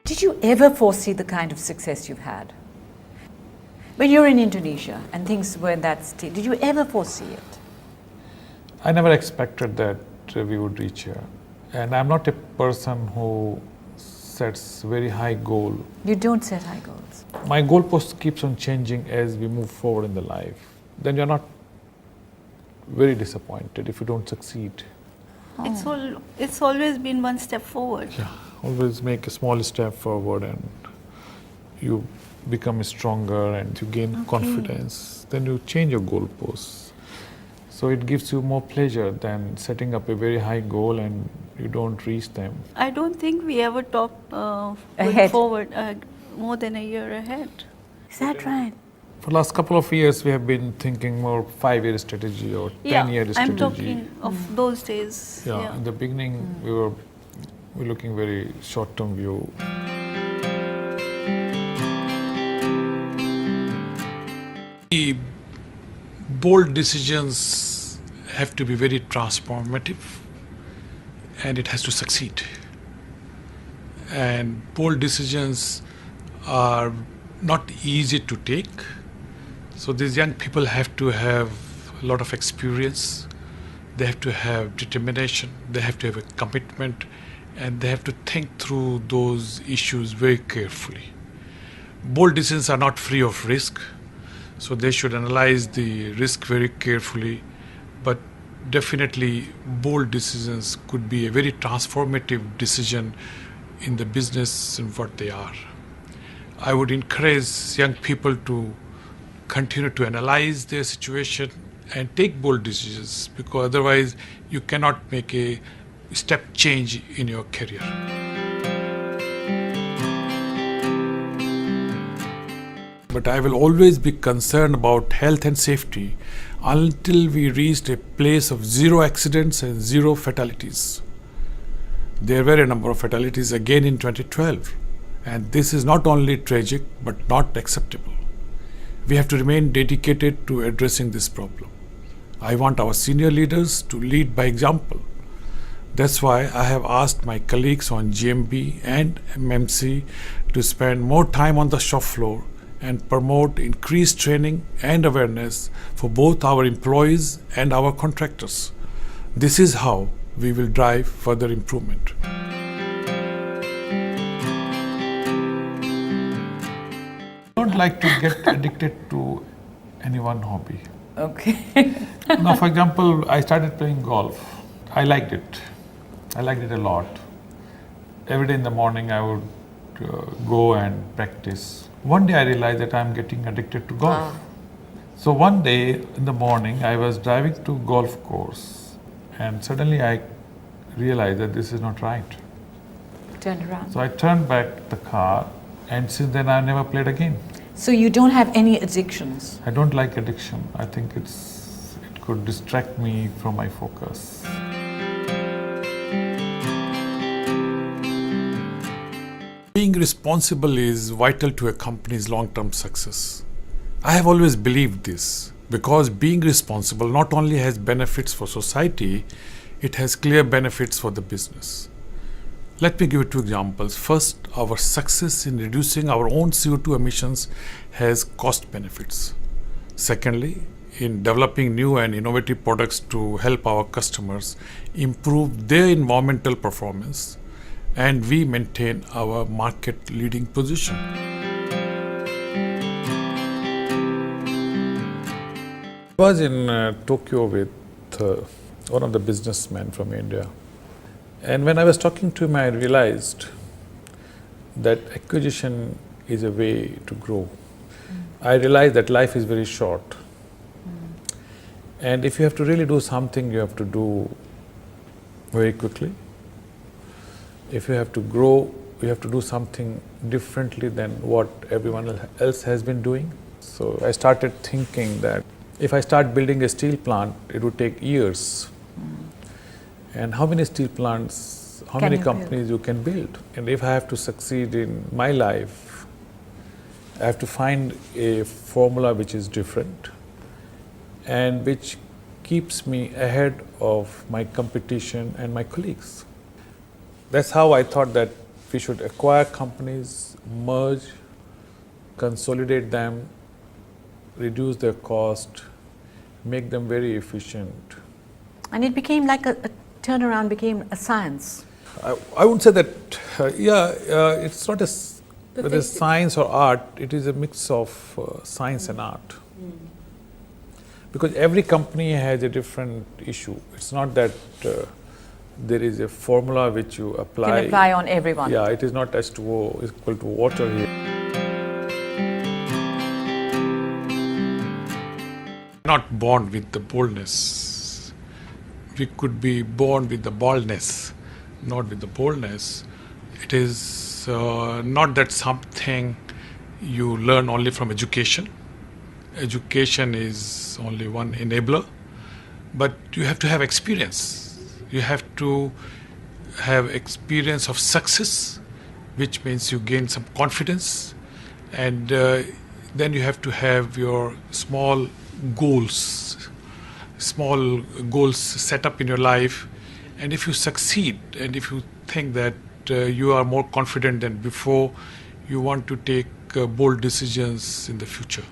Did you ever foresee the kind of success you've had? When you're in Indonesia and things were in that state, did you ever foresee it? I never expected that we would reach here. And I'm not a person who sets very high goal. You don't set high goals. My goalpost keeps on changing as we move forward in the life. Then you're not very disappointed if you don't succeed. It's always been one step forward. Yeah, always make a small step forward and you become stronger and you gain confidence. Then you change your goalposts. So it gives you more pleasure than setting up a very high goal and you don't reach them. I don't think we ever talked Ahead. forward more than a year ahead. Is that right? For the last couple of years, we have been thinking more 5-year strategy or 10-year strategy. I'm talking of those days. Yeah, in the beginning, we were looking very short-term view. The bold decisions have to be very transformative and it has to succeed. And bold decisions are not easy to take. So these young people have to have a lot of experience, they have to have determination, they have to have a commitment, and they have to think through those issues very carefully. Bold decisions are not free of risk, so they should analyze the risk very carefully, but definitely bold decisions could be a very transformative decision in the business and what they are. I would encourage young people to continue to analyze their situation and take bold decisions, because otherwise you cannot make a step change in your career. But I will always be concerned about health and safety until we reached a place of 0 accidents and 0 fatalities. There were a number of fatalities again in 2012, and this is not only tragic but not acceptable. We have to remain dedicated to addressing this problem. I want our senior leaders to lead by example. That's why I have asked my colleagues on GMB and MMC to spend more time on the shop floor and promote increased training and awareness for both our employees and our contractors. This is how we will drive further improvement. I don't like to get addicted to any one hobby. Okay. Now, for example, I started playing golf. I liked it. I liked it a lot. Every day in the morning I would go and practice. One day I realized that I'm getting addicted to golf. So one day in the morning I was driving to golf course and suddenly I realized that this is not right. Turned around. So I turned back the car and since then I never played again. So you don't have any addictions? I don't like addiction. I think it could distract me from my focus. Being responsible is vital to a company's long-term success. I have always believed this because being responsible not only has benefits for society, it has clear benefits for the business. Let me give you 2 examples. First, our success in reducing our own CO2 emissions has cost benefits. Secondly, in developing new and innovative products to help our customers improve their environmental performance, and we maintain our market leading position. I was in Tokyo with one of the businessmen from India. And when I was talking to him, I realized that acquisition is a way to grow. I realized that life is very short. And if you have to really do something, you have to do very quickly. If you have to grow, you have to do something differently than what everyone else has been doing. So I started thinking that if I start building a steel plant, it would take years. And how many steel plants, how many companies you can build? And if I have to succeed in my life, I have to find a formula which is different and which keeps me ahead of my competition and my colleagues. That's how I thought that we should acquire companies, merge, consolidate them, reduce their cost, make them very efficient. And it became like a turnaround became a science. I wouldn't say that, it's not whether science or art, it is a mix of science and art. Because every company has a different issue. It's not that there is a formula which you apply. Can apply on everyone. Yeah, it is not H2O is equal to water here. Not born with the boldness. We could be born with the baldness, not with the boldness. It is not that something you learn only from education. Education is only one enabler, but you have to have experience. You have to have experience of success, which means you gain some confidence, and then you have to have your small goals set up in your life. And if you succeed, and if you think that you are more confident than before, you want to take bold decisions in the future.